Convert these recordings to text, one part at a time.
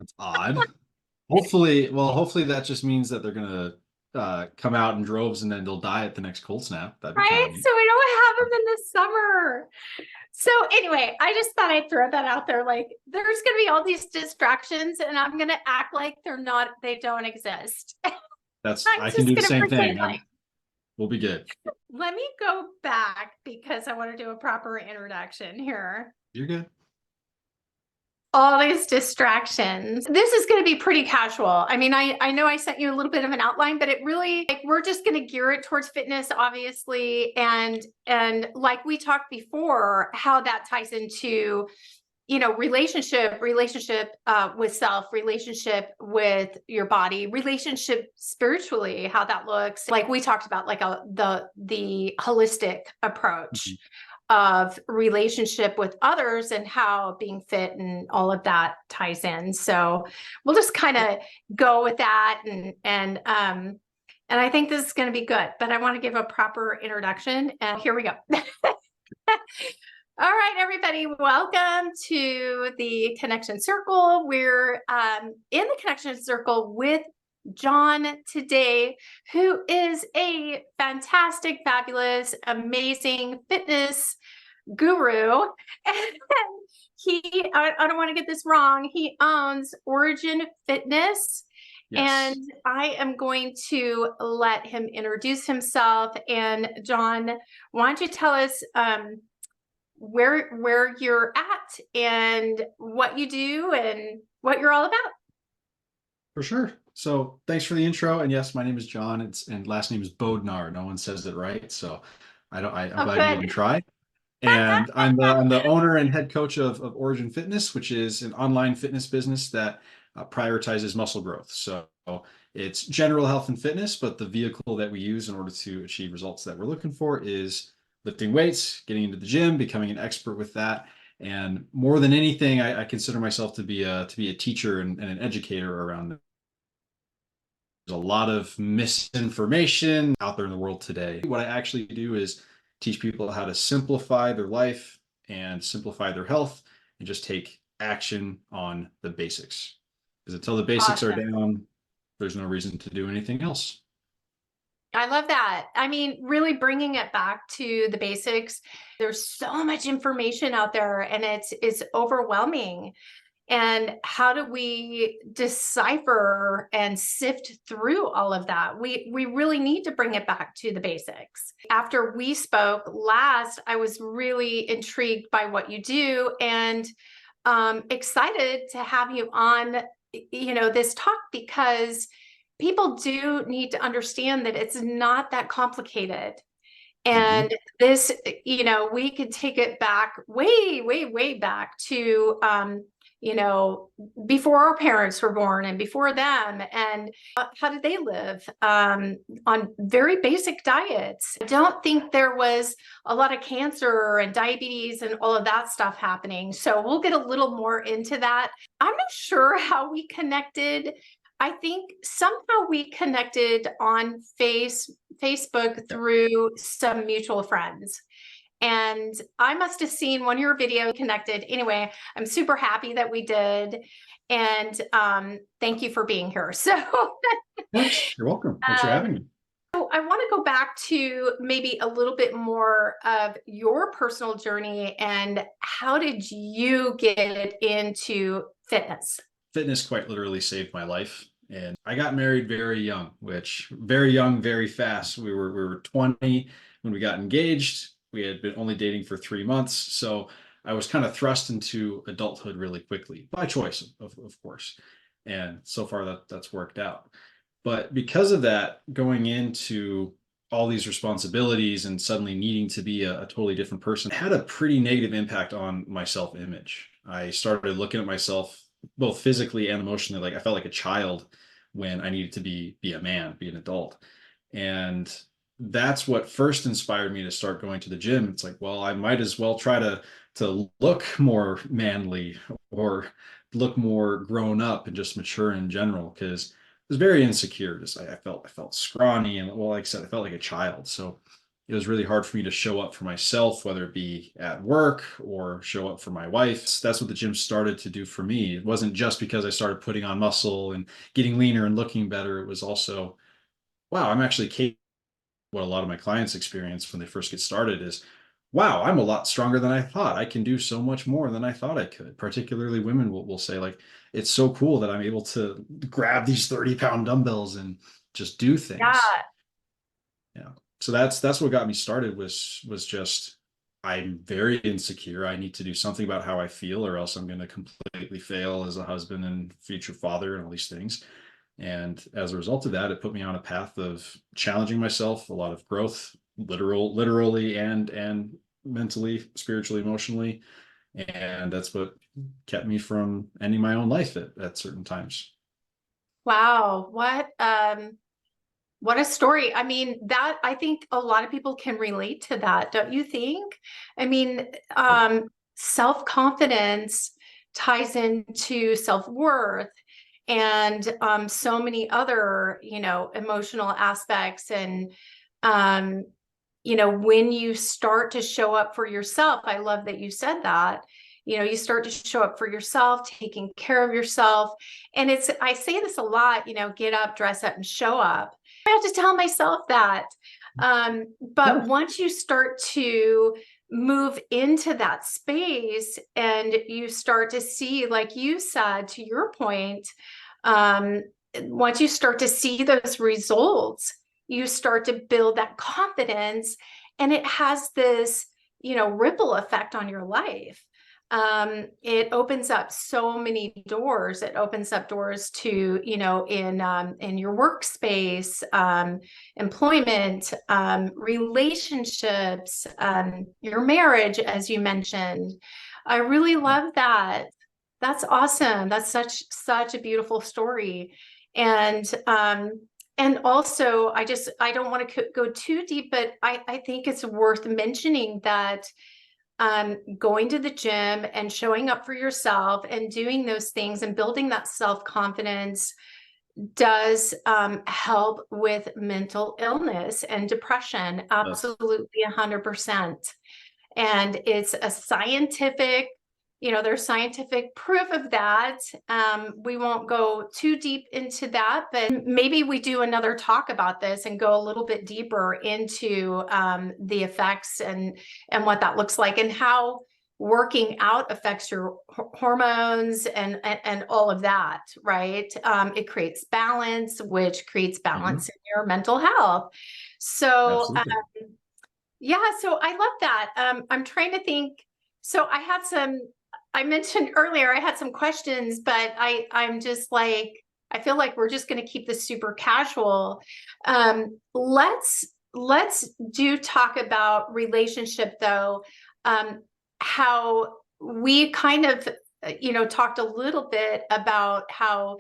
It's odd. Hopefully that just means that they're gonna come out in droves and then they'll die at the next cold snap. That'd be kind Right? of neat. So we don't have them in the summer. So anyway, I just thought I'd throw that out there. Like, there's going to be all these distractions, and I'm going to act like they don't exist. I'm I can just do the going to same pretend thing. like. We'll be good. Let me go back because I want to do a proper introduction here. You're good. All these distractions. This is going to be pretty casual. I mean, I know I sent you a little bit of an outline, but it really, like, we're just going to gear it towards fitness, obviously, and like we talked before, how that ties into, relationship with self, relationship with your body, relationship spiritually, how that looks. Like we talked about, like the holistic approach of relationship with others and how being fit and all of that ties in. So we'll just kind of go with that, and I think this is going to be good, but I want to give a proper introduction, and here we go. All right, everybody, welcome to the Connection Circle. We're in the Connection Circle with John today, who is a fantastic, fabulous, amazing fitness guru. And I don't want to get this wrong, he owns Origin Fitness. Yes. And I am going to let him introduce himself. And John, why don't you tell us where you're at and what you do and what you're all about? For sure. So thanks for the intro. And yes, my name is John. And last name is Bodnar. No one says it right. So I'm Oh, glad you good. didn't try. And I'm the owner and head coach of Origin Fitness, which is an online fitness business that prioritizes muscle growth. So it's general health and fitness, but the vehicle that we use in order to achieve results that we're looking for is lifting weights, getting into the gym, becoming an expert with that. And more than anything, I consider myself to be a teacher and an educator around this. There's a lot of misinformation out there in the world today. What I actually do is teach people how to simplify their life and simplify their health and just take action on the basics. Because until the basics are Awesome. down, there's no reason to do anything else. I love that. I mean, really bringing it back to the basics. There's so much information out there, and it's overwhelming. And how do we decipher and sift through all of that? We really need to bring it back to the basics. After we spoke last, I was really intrigued by what you do, and excited to have you on, this talk, because people do need to understand that it's not that complicated. Mhm. And this, we could take it back way, way, way back to, you know, before our parents were born and before them. And how did they live? On very basic diets. I don't think there was a lot of cancer and diabetes and all of that stuff happening. So we'll get a little more into that. I'm not sure how we connected. I think somehow we connected on Facebook through some mutual friends. And I must have seen one of your videos connected. Anyway, I'm super happy that we did. And thank you for being here. So, Of course, you're welcome. Thanks for um, having me. so I want to go back to maybe a little bit more of your personal journey and how did you get into fitness? Fitness quite literally saved my life. And I got married very young, which very young, very fast. We were 20 when we got engaged. We had been only dating for 3 months. So I was kind of thrust into adulthood really quickly by choice, of course. And so far that's worked out. But because of that, going into all these responsibilities and suddenly needing to be a totally different person had a pretty negative impact on my self-image. I started looking at myself both physically and emotionally like I felt like a child when I needed to be a man, be an adult. And that's what first inspired me to start going to the gym. It's like, well, I might as well try to look more manly or look more grown up and just mature in general because I was very insecure. Just I felt scrawny and, well, like I said, I felt like a child. So it was really hard for me to show up for myself, whether it be at work or show up for my wife. That's what the gym started to do for me. It wasn't just because I started putting on muscle and getting leaner and looking better. It was also, wow, I'm actually capable. What a lot of my clients experience when they first get started is, wow, I'm a lot stronger than I thought. I can do so much more than I thought I could. Particularly women will say, like, it's so cool that I'm able to grab these 30-pound dumbbells and just do things. Yeah. Yeah. So that's what got me started was just, I'm very insecure. I need to do something about how I feel, or else I'm going to completely fail as a husband and future father and all these things. And as a result of that, it put me on a path of challenging myself, a lot of growth, literally and mentally, spiritually, emotionally. And that's what kept me from ending my own life at certain times. Wow. What a story. I mean, that I think a lot of people can relate to that, don't you think? I mean, Sure. self-confidence ties into self-worth and so many other, emotional aspects. And when you start to show up for yourself, I love that you said that. You start to show up for yourself, taking care of yourself. And I say this a lot, get up, dress up, and show up. I have to tell myself that. But Yeah. once you start to move into that space and you start to see, like you said, to your point, um, once you start to see those results, you start to build that confidence, and it has this, ripple effect on your life. It opens up so many doors. It opens up doors to, in your workspace, employment, relationships, your marriage, as you mentioned. I really love that. That's awesome. That's such a beautiful story. And also, I don't want to go too deep, but I think it's worth mentioning that going to the gym and showing up for yourself and doing those things and building that self-confidence does help with mental illness and depression. Yes. Absolutely 100%. And it's a scientific, there's scientific proof of that. We won't go too deep into that, but maybe we do another talk about this and go a little bit deeper into the effects and what that looks like, and how working out affects your hormones and all of that, right? It creates balance, which creates Mhm. balance in your mental health. So Absolutely. yeah, so I love that. I'm trying to think. So I mentioned earlier, I had some questions, but I'm just like, I feel like we're just going to keep this super casual. Let's do talk about relationship though. How we kind of, talked a little bit about how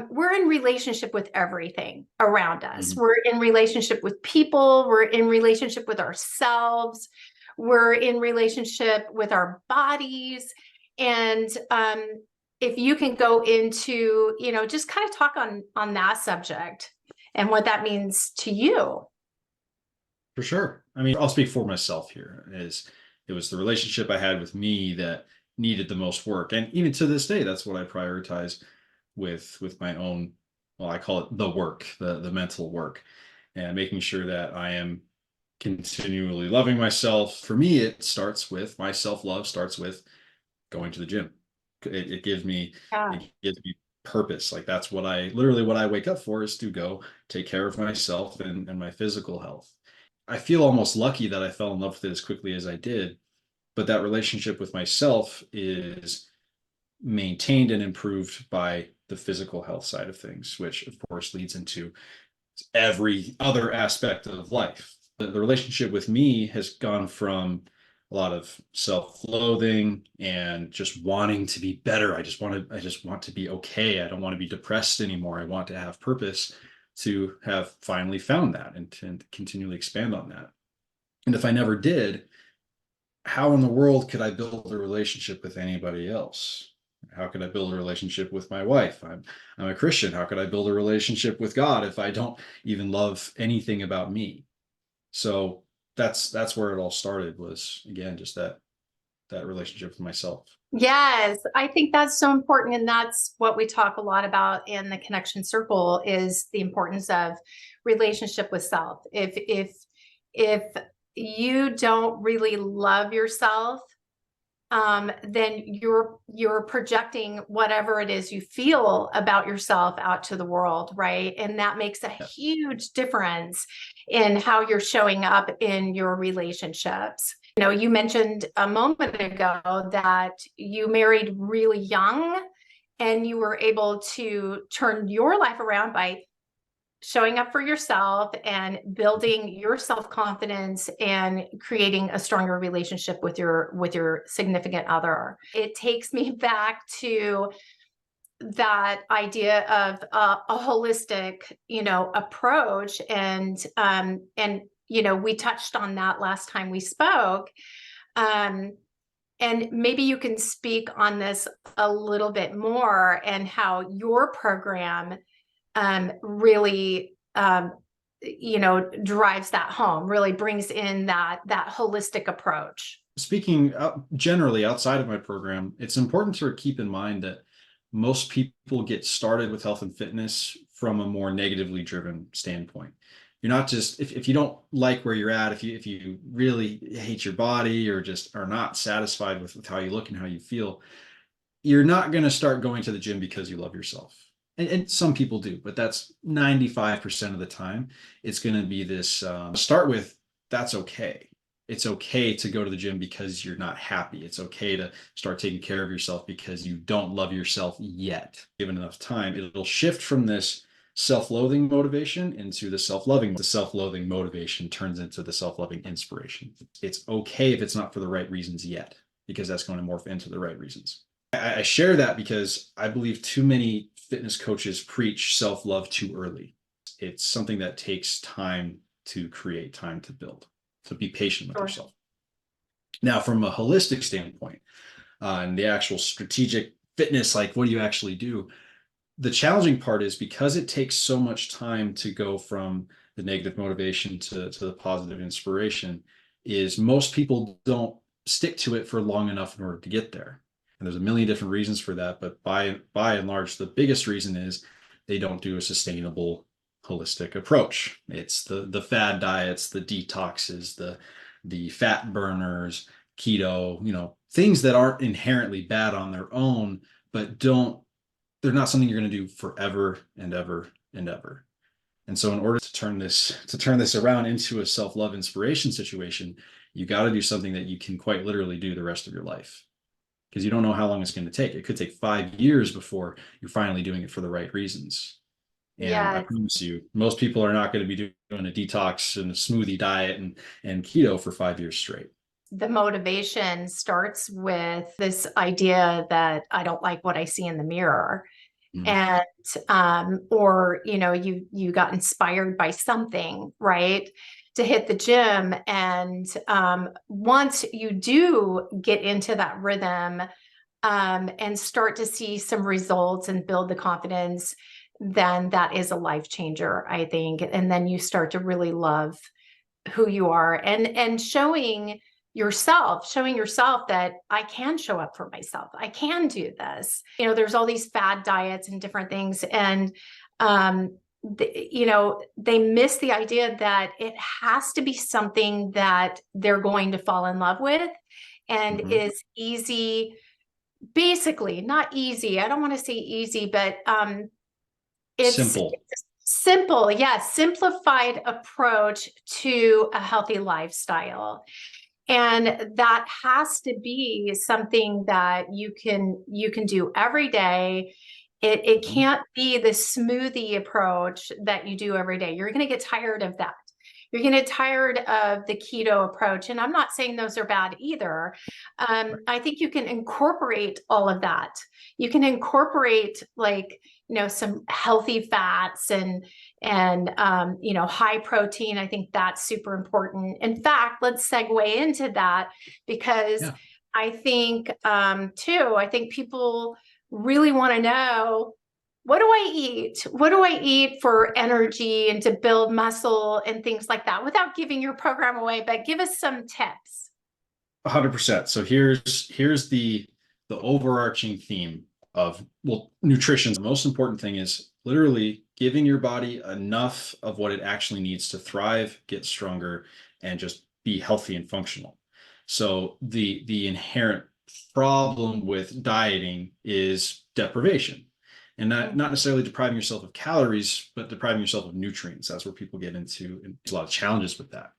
we're in relationship with everything around us. Mhm. We're in relationship with people. We're in relationship with ourselves. We're in relationship with our bodies. And if you can go into, just kind of talk on that subject and what that means to you. For sure. I mean, I'll speak for myself here. It was the relationship I had with me that needed the most work. And even to this day, that's what I prioritize with my own, well, I call it the work, the mental work, and making sure that I am continually loving myself. For me, it starts with my self-love starts with going to the gym. It gives me Yeah. it gives me purpose. Like that's what I literally what I wake up for, is to go take care of myself and my physical health. I feel almost lucky that I fell in love with it as quickly as I did, but that relationship with myself is maintained and improved by the physical health side of things, which of course leads into every other aspect of life. The relationship with me has gone from a lot of self-loathing and just wanting to be better. I just want to be okay. I don't want to be depressed anymore. I want to have purpose, to have finally found that and continually expand on that. And if I never did, how in the world could I build a relationship with anybody else? How could I build a relationship with my wife? I'm a Christian. How could I build a relationship with God if I don't even love anything about me? So that's where it all started, was again just that relationship with myself. Yes, I think that's so important. And that's what we talk a lot about in the connection circle, is the importance of relationship with self. If you don't really love yourself, then you're projecting whatever it is you feel about yourself out to the world, right? And that makes a Yeah. huge difference in how you're showing up in your relationships. You know, you mentioned a moment ago that you married really young and you were able to turn your life around by showing up for yourself and building your self-confidence and creating a stronger relationship with your significant other. It takes me back to that idea of a holistic, approach. And we touched on that last time we spoke. And maybe you can speak on this a little bit more, and how your program really drives that home, really brings in that holistic approach. Speaking generally outside of my program, it's important to keep in mind that most people get started with health and fitness from a more negatively driven standpoint. You're not just, if you don't like where you're at, if you really hate your body or just are not satisfied with how you look and how you feel, you're not going to start going to the gym because you love yourself. And some people do, but that's 95% of the time. It's going to be this start with, that's okay. It's okay to go to the gym because you're not happy. It's okay to start taking care of yourself because you don't love yourself yet. Given enough time, it'll shift from this self-loathing motivation into the self-loving. The self-loathing motivation turns into the self-loving inspiration. It's okay if it's not for the right reasons yet, because that's going to morph into the right reasons. I share that because I believe too many fitness coaches preach self-love too early. It's something that takes time to create, time to build. So be patient with yourself. Now, from a holistic standpoint, and the actual strategic fitness, like what do you actually do? The challenging part is, because it takes so much time to go from the negative motivation to the positive inspiration, is most people don't stick to it for long enough in order to get there. And there's a million different reasons for that, but by and large, the biggest reason is they don't do a sustainable holistic approach. It's the fad diets, the detoxes, the fat burners, keto, things that aren't inherently bad on their own, but they're not something you're going to do forever and ever and ever. And so in order to turn this around into a self-love inspiration situation, you got to do something that you can quite literally do the rest of your life. Because you don't know how long it's going to take. It could take 5 years before you're finally doing it for the right reasons. And I Yes. promise you, most people are not going to be doing a detox and a smoothie diet and keto for 5 years straight. The motivation starts with this idea that I don't like what I see in the mirror. And or you got inspired by something, right, to hit the gym. And once you do get into that rhythm, and start to see some results and build the confidence, then that is a life changer, I think. And then you start to really love who you are, and showing yourself that I can show up for myself. I can do this. There's all these fad diets and different things. And, they miss the idea that it has to be something that they're going to fall in love with and is easy, basically. Not easy. I don't want to say easy, but it's simple. Yes. Simplified approach to a healthy lifestyle. And that has to be something that you can do every day. It can't be the smoothie approach that you do every day. You're going to get tired of that. You're going to get tired of the keto approach. And I'm not saying those are bad either. I think you can incorporate all of that. You can incorporate some healthy fats and high protein. I think that's super important. In fact, let's segue into that, because I think I think people really want to know, what do I eat? What do I eat for energy and to build muscle and things like that without giving your program away, but give us some tips. 100%. So here's the overarching theme of, well, nutrition. The most important thing is literally giving your body enough of what it actually needs to thrive, get stronger, and just be healthy and functional. So the inherent problem with dieting is deprivation. And not necessarily depriving yourself of calories, but depriving yourself of nutrients. That's where people get into, and there's a lot of challenges with that.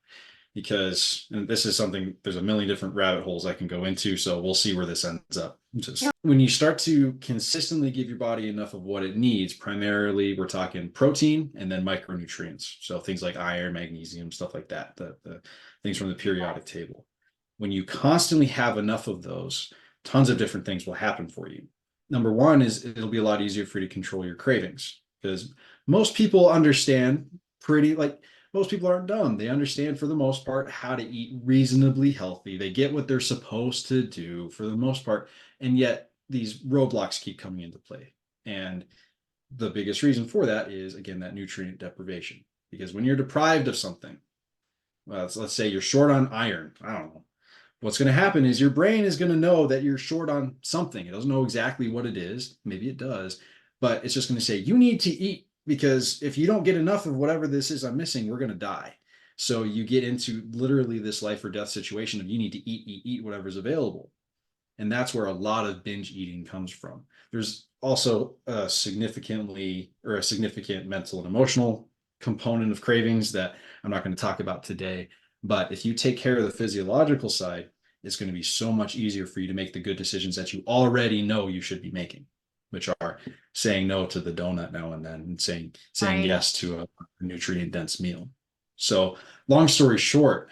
Because, and this is something, there's a million different rabbit holes I can go into, so we'll see where this ends up. Just when you start to consistently give your body enough of what it needs, primarily we're talking protein and then micronutrients, so things like iron, magnesium, stuff like that, the things from the periodic table. When you constantly have enough of those, tons of different things will happen for you. Number one is it'll be a lot easier for you to control your cravings, because most people understand pretty, like, most people aren't dumb. They understand for the most part how to eat reasonably healthy. They get what they're supposed to do for the most part. And yet these roadblocks keep coming into play. And the biggest reason for that is, again, that nutrient deprivation. Because when you're deprived of something, well, let's say you're short on iron, I don't know. What's going to happen is your brain is going to know that you're short on something. It doesn't know exactly what it is. Maybe it does, but it's just going to say, you need to eat, because if you don't get enough of whatever this is I'm missing, we're going to die. So you get into literally this life or death situation of you need to eat whatever's available. And that's where a lot of binge eating comes from. There's also a significant mental and emotional component of cravings that I'm not going to talk about today. But if you take care of the physiological side, it's going to be so much easier for you to make the good decisions that you already know you should be making, which are saying no to the donut now and then, and saying Right. yes to a nutrient dense meal. So long story short,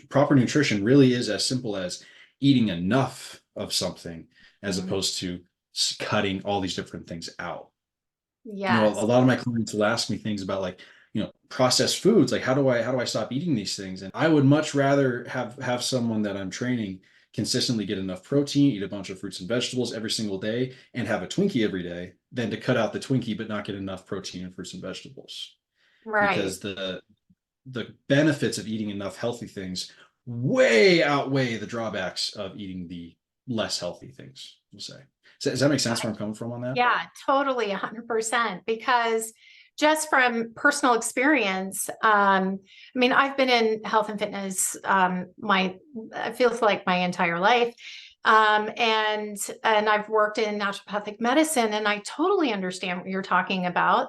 proper nutrition really is as simple as eating enough of something, as opposed to cutting all these different things out. You know, a Yes. lot of my clients will ask me things about, like, processed foods, like how do I stop eating these things? And I would much rather have someone that I'm training consistently get enough protein, eat a bunch of fruits and vegetables every single day, and have a Twinkie every day, than to cut out the Twinkie but not get enough protein and fruits and vegetables. Right. Because the benefits of eating enough healthy things way outweigh the drawbacks of eating the less healthy things, we'll say. Does that make sense where I'm coming from on that? Yeah, totally 100%. Because just from personal experience, I mean, I've been in health and fitness, it feels like my entire life. And I've worked in naturopathic medicine, and I totally understand what you're talking about.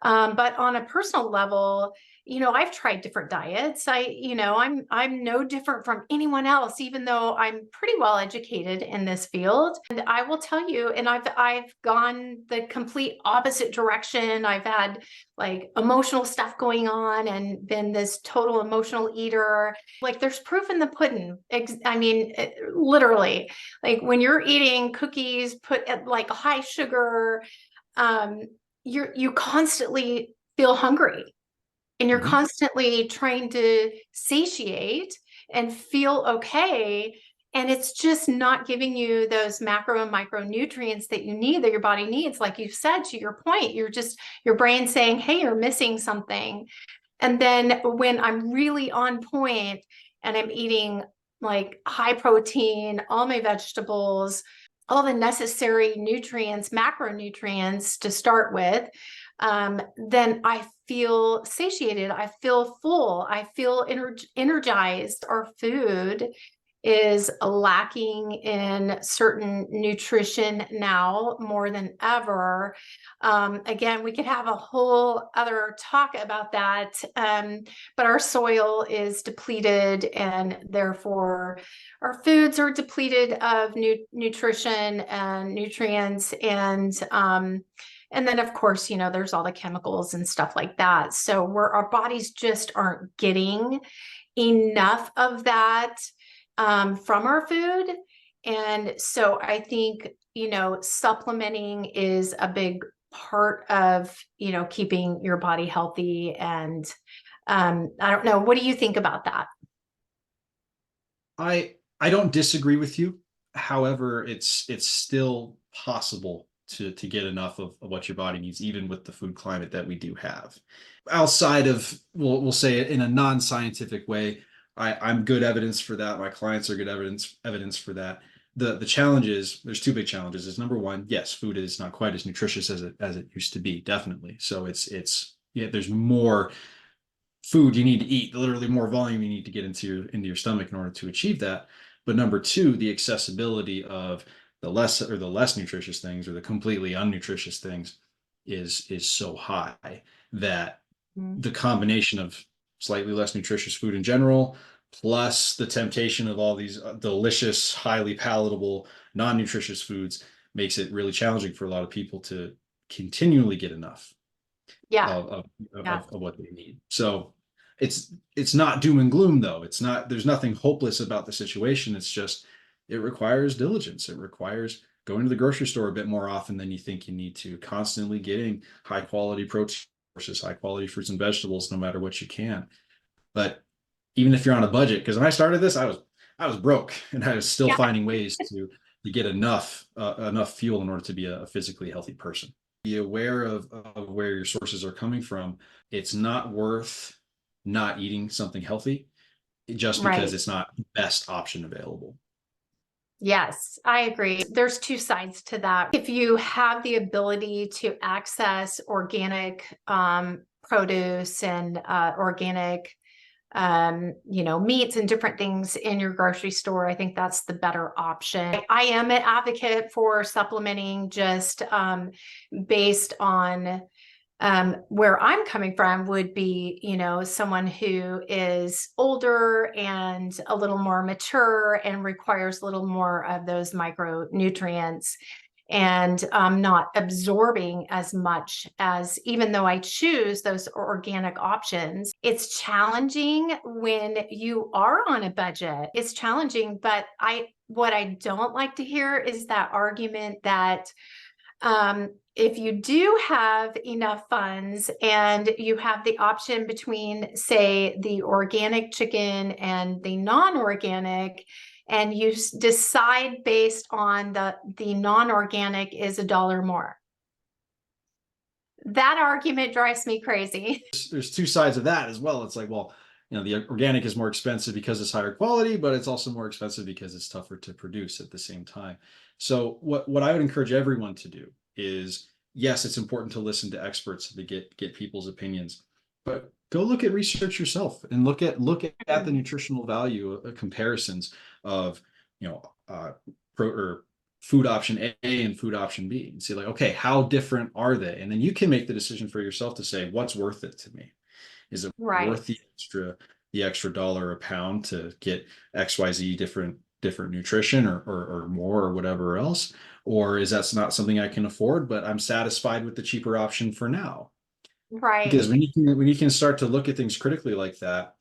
But on a personal level, I've tried different diets. I'm no different from anyone else, even though I'm pretty well educated in this field. And I will tell you, and I've gone the complete opposite direction. I've had like emotional stuff going on and been this total emotional eater. Like, there's proof in the pudding. I mean, literally, like when you're eating cookies put at like high sugar, you constantly feel hungry. And you're constantly trying to satiate and feel okay. And it's just not giving you those macro and micronutrients that you need, that your body needs. Like you said, to your point, your brain saying, hey, you're missing something. And then when I'm really on point and I'm eating like high protein, all my vegetables, all the necessary nutrients, macronutrients to start with, then I feel satiated. I feel full. I feel energized. Our food is lacking in certain nutrition now more than ever. Again, we could have a whole other talk about that, but our soil is depleted, and therefore our foods are depleted of nutrition and nutrients. And then, of course, there's all the chemicals and stuff like that. So our bodies just aren't getting enough of that from our food. And so I think, supplementing is a big part of, keeping your body healthy. And I don't know, what do you think about that? I don't disagree with you. However, it's still possible to get enough of what your body needs, even with the food climate that we do have. Outside of, we'll say it in a non-scientific way, I'm good evidence for that. My clients are good evidence for that. The challenge is, there's two big challenges. Is number one, yes, food is not quite as nutritious as it used to be, definitely. So yeah, there's more food you need to eat, literally more volume you need to get into your stomach in order to achieve that. But number two, the accessibility of the less nutritious things, or the completely unnutritious things, is so high that the combination of slightly less nutritious food in general, plus the temptation of all these delicious, highly palatable, non-nutritious foods, makes it really challenging for a lot of people to continually get enough Yeah. of, Yeah. of what they need. So it's not doom and gloom, though. It's not, there's nothing hopeless about the situation. It's just, it requires diligence. It requires going to the grocery store a bit more often than you think you need to, constantly getting high quality protein sources, high quality fruits and vegetables, no matter what you can. But even if you're on a budget, because when I started this, I was broke, and I was still Yeah. finding ways to get enough fuel in order to be a physically healthy person. Be aware of where your sources are coming from. It's not worth not eating something healthy just because Right. it's not the best option available. Yes, I agree. There's two sides to that. If you have the ability to access organic produce and organic meats and different things in your grocery store, I think that's the better option. I am an advocate for supplementing just based on where I'm coming from would be, someone who is older and a little more mature and requires a little more of those micronutrients, and not absorbing as much. As even though I choose those organic options, it's challenging when you are on a budget. It's challenging, but what I don't like to hear is that argument that if you do have enough funds and you have the option between, say, the organic chicken and the non-organic, and you decide based on the non-organic is $1 more. That argument drives me crazy. There's two sides of that as well. It's like, well, the organic is more expensive because it's higher quality, but it's also more expensive because it's tougher to produce at the same time. So what I would encourage everyone to do is, yes, it's important to listen to experts to get people's opinions, but go look at research yourself and look at the nutritional value comparisons of, food option A and food option B, and see, like, okay, how different are they? And then you can make the decision for yourself to say, what's worth it to me? Is it Right. worth the extra dollar a pound to get XYZ different nutrition, or more, or whatever else? Or is that not something I can afford, but I'm satisfied with the cheaper option for now? Because Right. when you can start to look at things critically like that,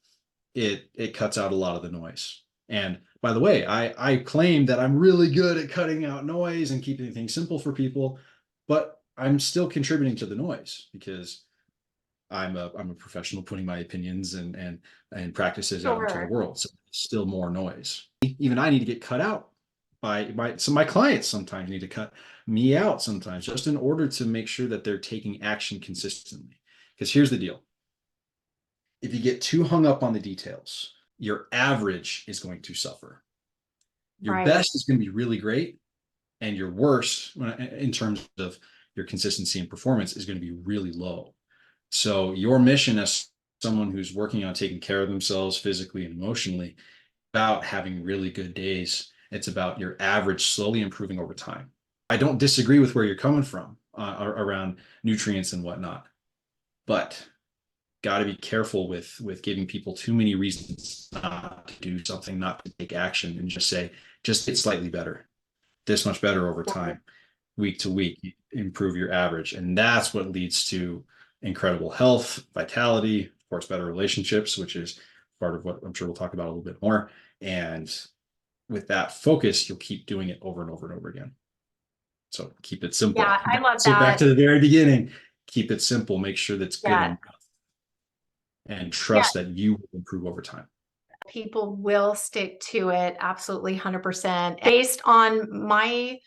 it cuts out a lot of the noise. And by the way, I claim that I'm really good at cutting out noise and keeping things simple for people, but I'm still contributing to the noise because I'm a professional putting my opinions and practices out into the Sure. world. So there's still more noise. Even I need to get cut out by my clients sometimes need to cut me out sometimes, just in order to make sure that they're taking action consistently. Because here's the deal. If you get too hung up on the details, your average is going to suffer. Your Right. best is going to be really great, and your worst, in terms of your consistency and performance, is going to be really low. So your mission as someone who's working on taking care of themselves physically and emotionally, about having really good days. It's about your average slowly improving over time. I don't disagree with where you're coming from around nutrients and whatnot, but got to be careful with giving people too many reasons not to do something, not to take action, and just get slightly better, this much better over time, week to week, improve your average. And that's what leads to incredible health, vitality, of course, better relationships, which is part of what I'm sure we'll talk about a little bit more. And with that focus, you'll keep doing it over and over and over again. So keep it simple. Yeah, I love So back that. to the very beginning, keep it simple, make sure that's good Yeah. enough, and Yeah. trust that you will improve over time. People will stick to it absolutely 100%. Based on my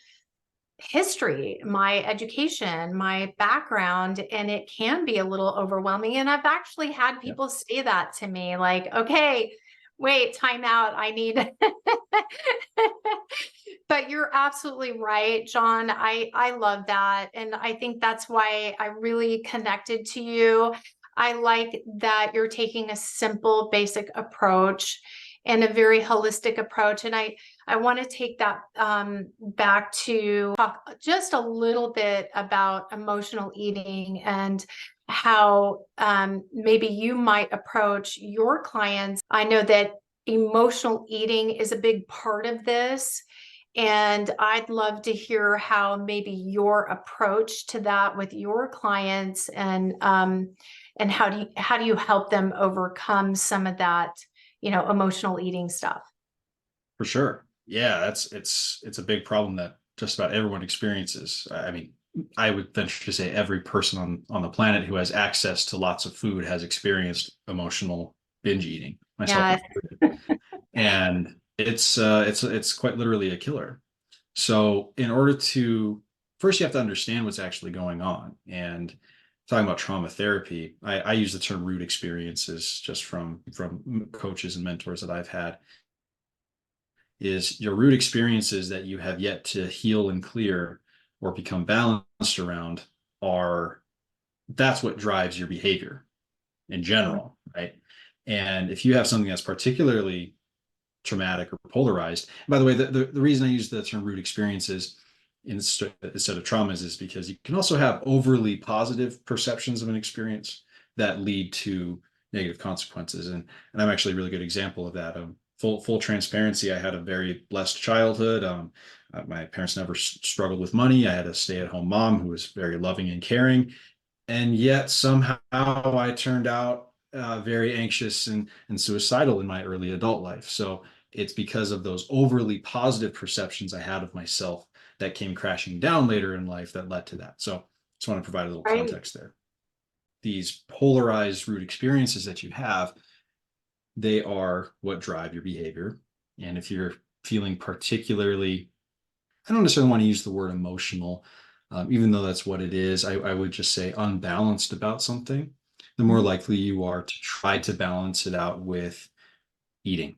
history, my education, my background, and it can be a little overwhelming. And I've actually had Yeah, people say that to me, like, okay, wait, time out. I need but you're absolutely right, John. I love that. And I think that's why I really connected to you. I like that you're taking a simple, basic approach and a very holistic approach. And I want to take that back to talk just a little bit about emotional eating and how maybe you might approach your clients. I know that emotional eating is a big part of this. And I'd love to hear how maybe your approach to that with your clients and how do you help them overcome some of that, emotional eating stuff. for sure. Yeah, it's a big problem that just about everyone experiences. I mean, I would venture to say every person on the planet who has access to lots of food has experienced emotional binge eating, myself Yeah. included. And it's quite literally a killer. So in order to first you have to understand what's actually going on. And talking about trauma therapy, I use the term root experiences just from coaches and mentors that I've had, is your root experiences that you have yet to heal and clear or become balanced around are that's what drives your behavior in general, right? And if you have something that's particularly traumatic or polarized. By the way, the reason I use the term root experiences instead of traumas is because you can also have overly positive perceptions of an experience that lead to negative consequences. And I'm actually a really good example of that. Full transparency, I had a very blessed childhood. My parents never struggled with money. I had a stay-at-home mom who was very loving and caring, and yet somehow I turned out very anxious and suicidal in my early adult life. So it's because of those overly positive perceptions I had of myself that came crashing down later in life that led to that. So just want to provide a little Right. context there. These polarized root experiences that you have, they are what drive your behavior. And if you're feeling particularly, I don't necessarily want to use the word emotional, even though that's what it is. I would just say unbalanced about something, the more likely you are to try to balance it out with eating.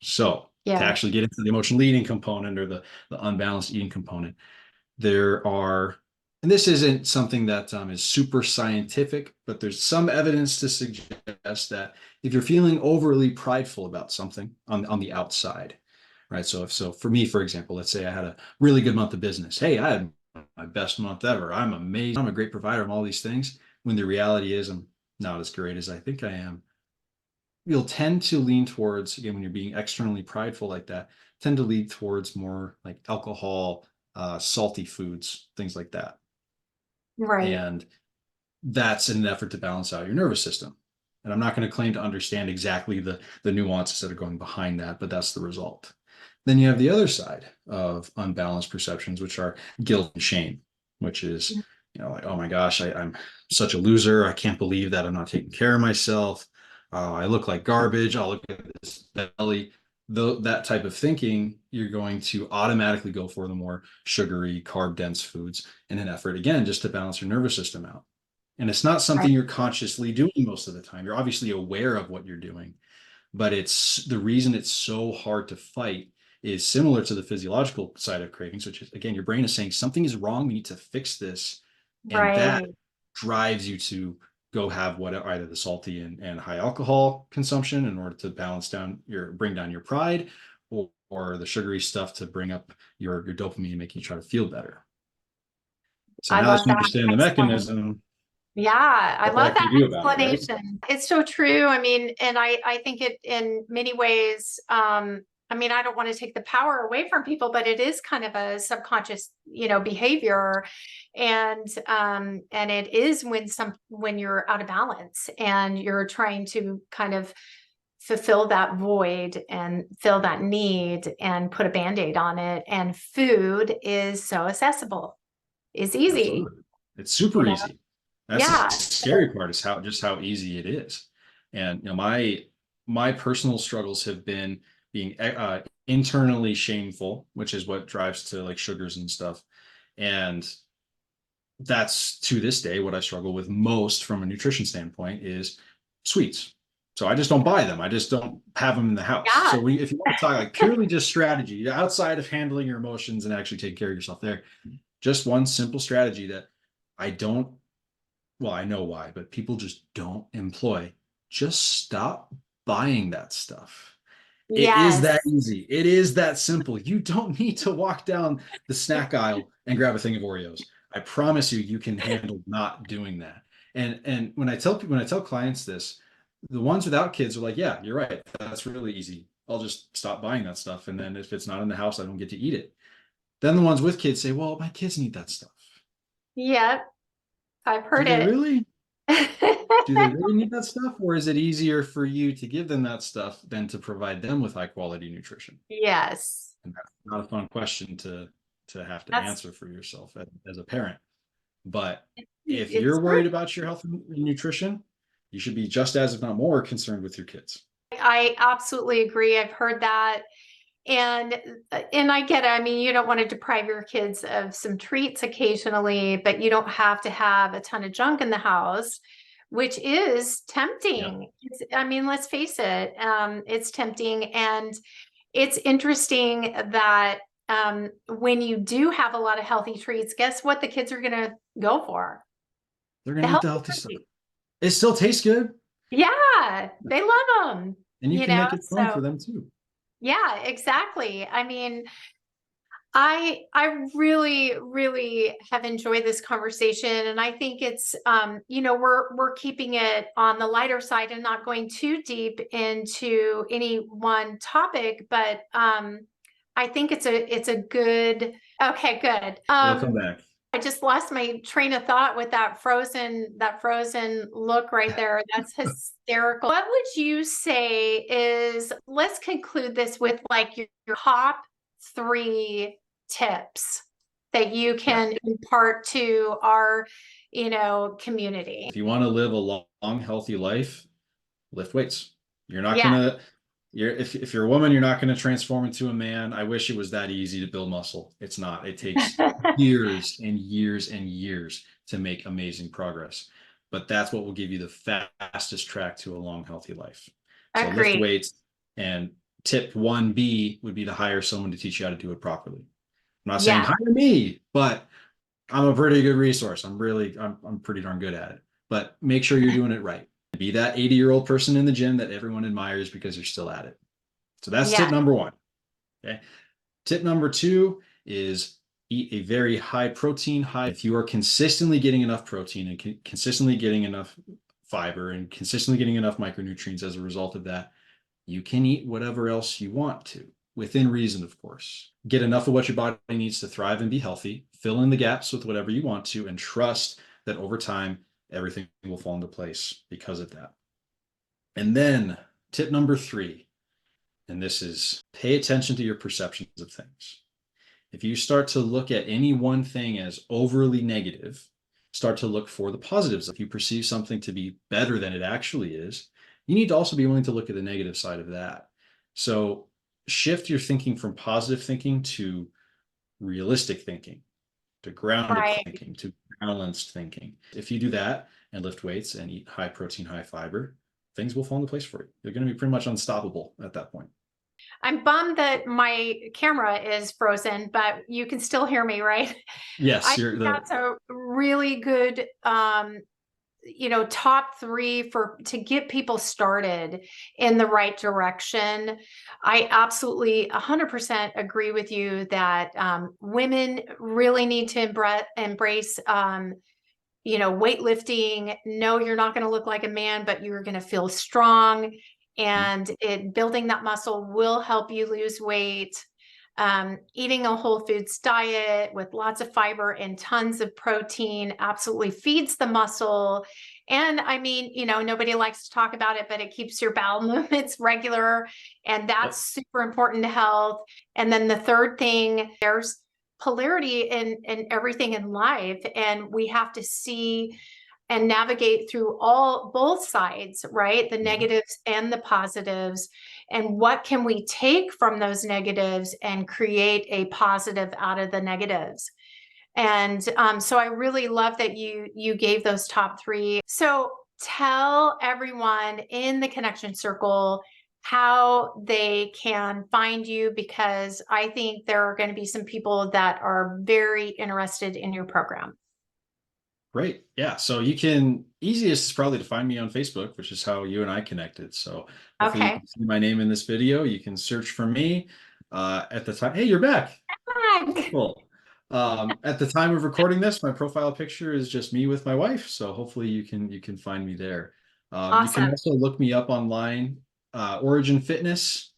So to Yeah. actually get into the emotional eating component or the unbalanced eating component, there are, and this isn't something that is super scientific, but there's some evidence to suggest that if you're feeling overly prideful about something on the outside, right? So for me, for example, let's say I had a really good month of business. Hey, I had my best month ever. I'm amazing. I'm a great provider. I'm all these things. When the reality is I'm not as great as I think I am. You'll tend to lean towards, again, when you're being externally prideful like that, tend to lead towards more like alcohol, salty foods, things like that. Right. And that's in an effort to balance out your nervous system. And I'm not going to claim to understand exactly the nuances that are going behind that, but that's the result. Then you have the other side of unbalanced perceptions, which are guilt and shame, which is, like, oh my gosh, I'm such a loser. I can't believe that I'm not taking care of myself. I look like garbage. I'll look at this belly. Though that type of thinking, you're going to automatically go for the more sugary, carb dense foods in an effort, again, just to balance your nervous system out. And it's not Right. something you're consciously doing most of the time. You're obviously aware of what you're doing, but it's the reason it's so hard to fight is similar to the physiological side of cravings, which is, again, your brain is saying something is wrong. We need to fix this. And that Right. drives you to go have what either the salty and high alcohol consumption in order to bring down your pride, or the sugary stuff to bring up your dopamine and make you try to feel better. So I now that love you that understand the explanation. mechanism, Yeah, I what the love heck do that you do about it, right? explanation. It's so true. I mean, and I think it in many ways, I mean, I don't want to take the power away from people, but it is kind of a subconscious, behavior. And it is when you're out of balance and you're trying to kind of fulfill that void and fill that need and put a band-aid on it. And food is so accessible, is easy, Absolutely. It's super you know? easy. That's the Yeah. scary part, is how easy it is. And my personal struggles have been being internally shameful, which is what drives to like sugars and stuff, And that's, to this day, what I struggle with most from a nutrition standpoint is sweets. So I just don't buy them. I just don't have them in the house. Yeah. So if you want to talk like purely just strategy outside of handling your emotions and actually taking care of yourself there, just one simple strategy that I don't, well, I know why, but people just don't employ. Just stop buying that stuff. It is Yes. that easy. It is that simple. You don't need to walk down the snack aisle and grab a thing of Oreos. I promise you, you can handle not doing that. And when I tell people, when I tell clients this, the ones without kids are like, yeah, you're right. That's really easy. I'll just stop buying that stuff. And then if it's not in the house, I don't get to eat it. Then the ones with kids say, well, my kids need that stuff. Yep. I've Do heard they it. really? Do they really need that stuff? Or is it easier for you to give them that stuff than to provide them with high quality nutrition? Yes. And that's not a fun question to have to That's answer for yourself as a parent. But if it's you're true. worried about your health and nutrition, you should be just as, if not more, concerned with your kids. I absolutely agree. I've heard that. And I get it. I mean, you don't want to deprive your kids of some treats occasionally, but you don't have to have a ton of junk in the house, which is Yep. tempting. I mean, let's face it, it's tempting. And it's interesting that when you do have a lot of healthy treats, guess what the kids are going to go for? They're The gonna eat the healthy healthy stuff. treats. It still tastes good, Yeah, they love them, and you can make it fun so for them too. yeah, exactly. I mean, I really really have enjoyed this conversation, and I think it's we're keeping it on the lighter side and not going too deep into any one topic, but I think it's a good. Okay, good. It'll come back. I just lost my train of thought with that frozen look right there. That's hysterical. What would you say is, let's conclude this with like your top 3 tips that you Yeah. can impart to our, community. If you want to live a long, healthy life, lift weights. You're not Yeah. gonna if you're a woman, you're not gonna transform into a man. I wish it was that easy to build muscle. It's not. It takes years and years and years to make amazing progress. But that's what will give you the fastest track to a long, healthy life. So lift Agreed. weights, and tip 1B would be to hire someone to teach you how to do it properly. I'm not saying Yeah. hire me, but I'm a pretty good resource. I'm pretty darn good at it. But make sure you're doing it right. Be that 80-year-old person in the gym that everyone admires because you're still at it. So that's tip Yeah. number 1. Okay. Tip number 2 is eat a very high protein, if you are consistently getting enough protein and consistently getting enough fiber and consistently getting enough micronutrients as a result of that, you can eat whatever else you want to, within reason, of course. Get enough of what your body needs to thrive and be healthy, fill in the gaps with whatever you want to, and trust that over time, everything will fall into place because of that. And then tip number 3, and this is, pay attention to your perceptions of things. If you start to look at any one thing as overly negative, start to look for the positives. If you perceive something to be better than it actually is, you need to also be willing to look at the negative side of that. So shift your thinking from positive thinking to realistic thinking, to grounded Right. thinking, to balanced thinking. If you do that and lift weights and eat high protein, high fiber, things will fall into place for you. You're going to be pretty much unstoppable at that point. I'm bummed that my camera is frozen, but you can still hear me, right? I Yes, think that's a really good top 3 to get people started in the right direction. I absolutely 100% agree with you that women really need to embrace weightlifting. No, you're not going to look like a man, but you're going to feel strong, and building that muscle will help you lose weight. Eating a whole foods diet with lots of fiber and tons of protein absolutely feeds the muscle. And I mean, nobody likes to talk about it, but it keeps your bowel movements regular. And that's super important to health. And then the third thing, there's polarity in everything in life. And we have to see and navigate through both sides, right? The negatives and the positives. And what can we take from those negatives and create a positive out of the negatives? And so I really love that you gave those top three. So tell everyone in the connection circle how they can find you, because I think there are going to be some people that are very interested in your program. Great. Yeah. So you can, easiest is probably to find me on Facebook, which is how you and I connected. So hopefully you Okay. can see my name in this video. You can search for me at the time. Hey, you're back. Cool. At the time of recording this, my profile picture is just me with my wife. So hopefully you can find me there. You can Awesome. also look me up online. Origin Fitness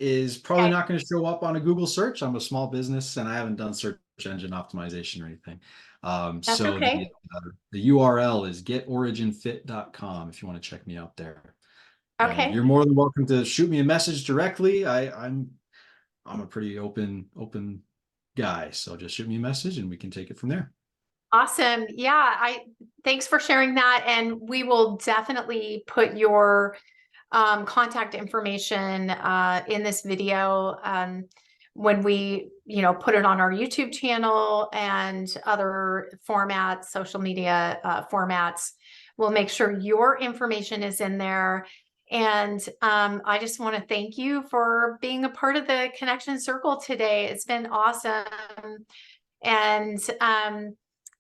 is probably Okay. not going to show up on a Google search. I'm a small business and I haven't done search engine optimization or anything. That's So okay. the URL is getoriginfit.com if you want to check me out there. And Okay. you're more than welcome to shoot me a message directly. I'm a pretty open guy, so just shoot me a message and we can take it from there. Awesome. Yeah, thanks for sharing that. And we will definitely put your contact information in this video when we, put it on our YouTube channel and other formats, social media formats. We'll make sure your information is in there. And I just want to thank you for being a part of the Connection Circle today. It's been awesome. And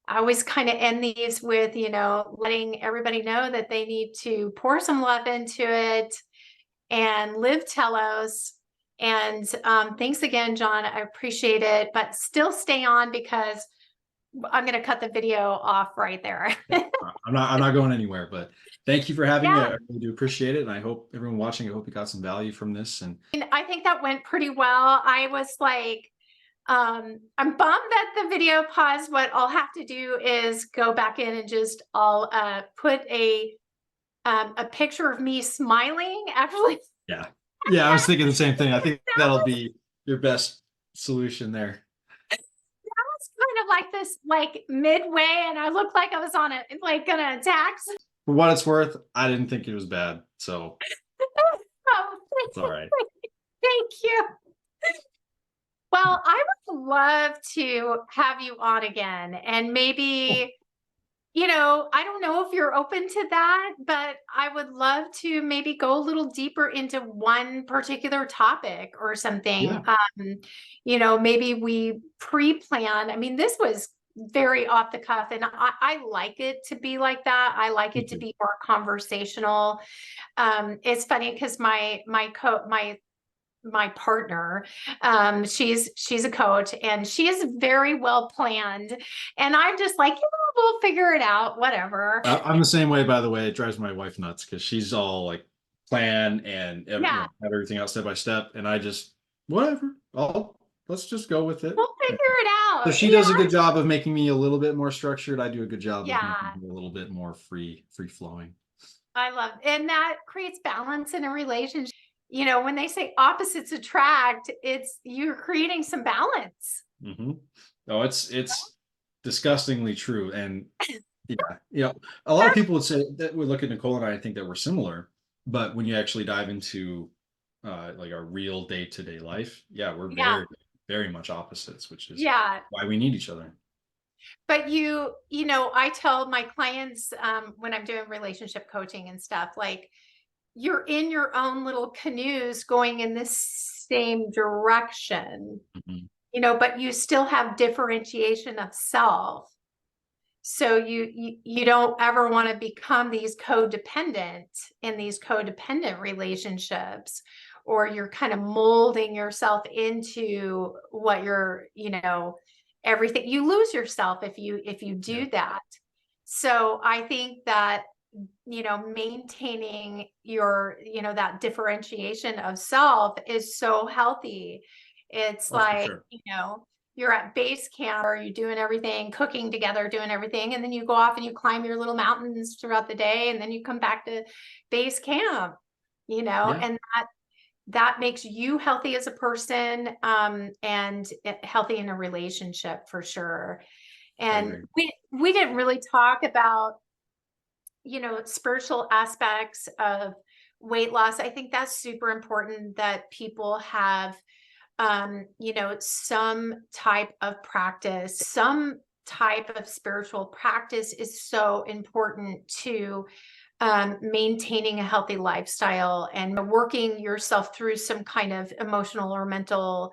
I always kind of end these with, letting everybody know that they need to pour some love into it and live telos. And thanks again, John. I appreciate it, but still stay on because I'm going to cut the video off right there. Yeah, I'm not going anywhere, but thank you for having me. Yeah, I really do appreciate it. And I hope everyone watching, I hope you got some value from this. And and I think that went pretty well. I was like, I'm bummed that the video paused. What I'll have to do is go back in and I'll put a picture of me smiling. Actually, yeah. Yeah, I was thinking the same thing. I think that'll be your best solution there. it's kind of like this, like midway, and I looked like I was on it, like gonna attack. For what it's worth, I didn't think it was bad. So Oh, it's all right. thank you. Well, I would love to have you on again, and maybe, I don't know if you're open to that, but I would love to maybe go a little deeper into one particular topic or something. Yeah. Maybe we pre-plan. I mean, this was very off the cuff, and I like it to be like that. I like Me it to too. be more conversational. It's funny because my partner, she's a coach and she is very well planned, and I'm just like, we'll figure it out, whatever. I'm the same way, by the way. It drives my wife nuts because she's all like plan and Yeah, have everything out step by step, and I just whatever. Let's just go with it. we'll figure it So out. she Yeah, does a good job of making me a little bit more structured. I do a good job of making yeah, me a little bit more free flowing. I love, and that creates balance in a relationship. When they say opposites attract, it's you're creating some balance. Mm-hmm. Oh, it's disgustingly true, and yeah, a lot of people would say that would look at Nicole and I think that we're similar, but when you actually dive into like our real day-to-day life, yeah, we're Yeah, very much opposites, which is yeah. why we need each other. But I tell my clients when I'm doing relationship coaching and stuff, like, you're in your own little canoes going in this same direction, Mhm. but you still have differentiation of self. So you don't ever want to become in these codependent relationships, or you're kind of molding yourself into what you're, everything. You lose yourself if you Yeah. do that. So I think that, maintaining your, that differentiation of self is so healthy. It's Oh, for like, sure. you're at base camp, or you're doing everything, cooking together, doing everything. And then you go off and you climb your little mountains throughout the day. And then you come back to base camp, Yeah, and that makes you healthy as a person, and healthy in a relationship for sure. I And agree. we didn't really talk about, spiritual aspects of weight loss. I think that's super important that people have, some type of practice, some type of spiritual practice is so important to maintaining a healthy lifestyle and working yourself through some kind of emotional or mental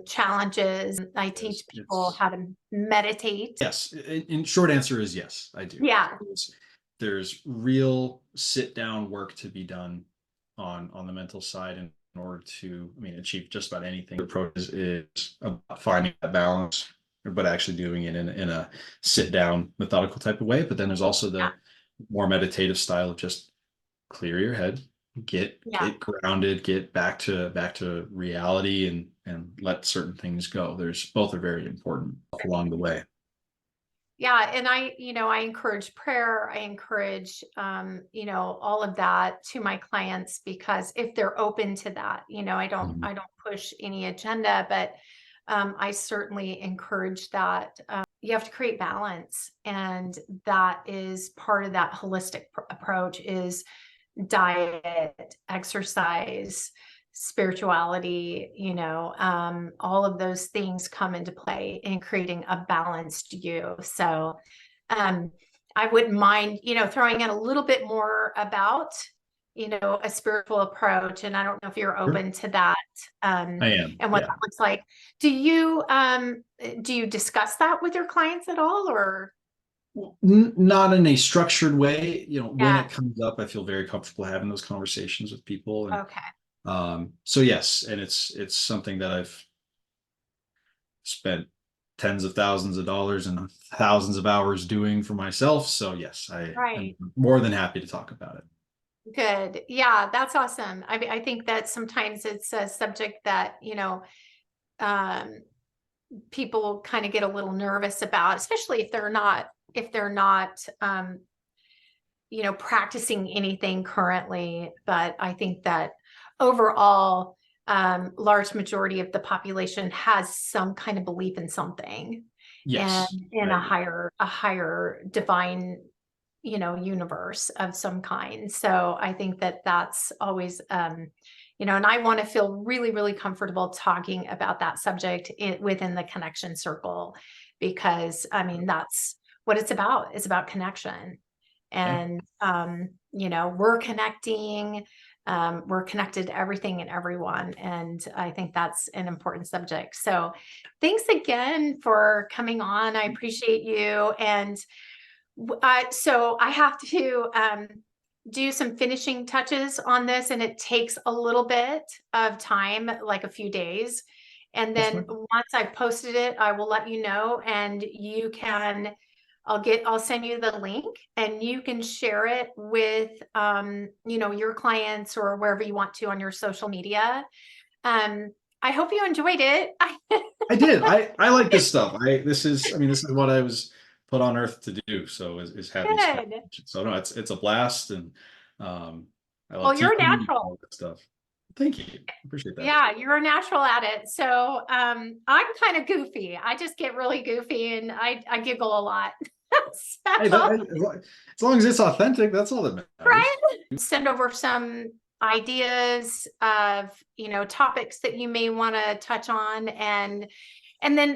challenges. I teach people how to meditate. Yes. In short answer is yes, I do. Yeah. There's real sit down work to be done on the mental side in order to, I mean, achieve just about anything. The approach is about finding that balance, but actually doing it in a sit down methodical type of way. But then there's also the more meditative style of just clear your head, get grounded, get back to reality, and let certain things go. There's both are very important along the way. Yeah. And I encourage prayer. I encourage, all of that to my clients, because if they're open to that, I don't push any agenda, but I certainly encourage that. You have to create balance. And that is part of that holistic approach is diet, exercise, spirituality, all of those things come into play in creating a balanced you. So I wouldn't mind, throwing in a little bit more about, a spiritual approach. And I don't know if you're open to that. I am. And what that looks like. Do you discuss that with your clients at all, or? Not in a structured way. When it comes up, I feel very comfortable having those conversations with people. And Okay. so yes, and it's something that I've spent tens of thousands of dollars and thousands of hours doing for myself. So yes, I am more than happy to talk about it. Good. Yeah, that's awesome. I think that sometimes it's a subject that, um, people kind of get a little nervous about, especially if they're not, practicing anything currently. But I think that overall, large majority of the population has some kind of belief in something, and Yes, in a higher divine, universe of some kind. So I think that that's always, and I want to feel really, really comfortable talking about that subject within the connection circle, because I mean, that's what it's about. It's about connection. And, we're connecting, we're connected to everything and everyone. And I think that's an important subject. So thanks again for coming on. I appreciate you. And so I have to do some finishing touches on this, and it takes a little bit of time, like a few days. And then once I've posted it, I will let you know, and I'll send you the link, and you can share it with, your clients or wherever you want to on your social media. I hope you enjoyed it. I did. I like this stuff. This is what I was put on earth to do. So is have these conversations. So no, it's a blast, and I love you're a teaching natural. all that stuff. Thank you. Appreciate that. Yeah, you're a natural at it. So I'm kind of goofy. I just get really goofy, and I giggle a lot. Hey, as long as it's authentic, that's all that matters. Right? Send over some ideas of, topics that you may want to touch on, and then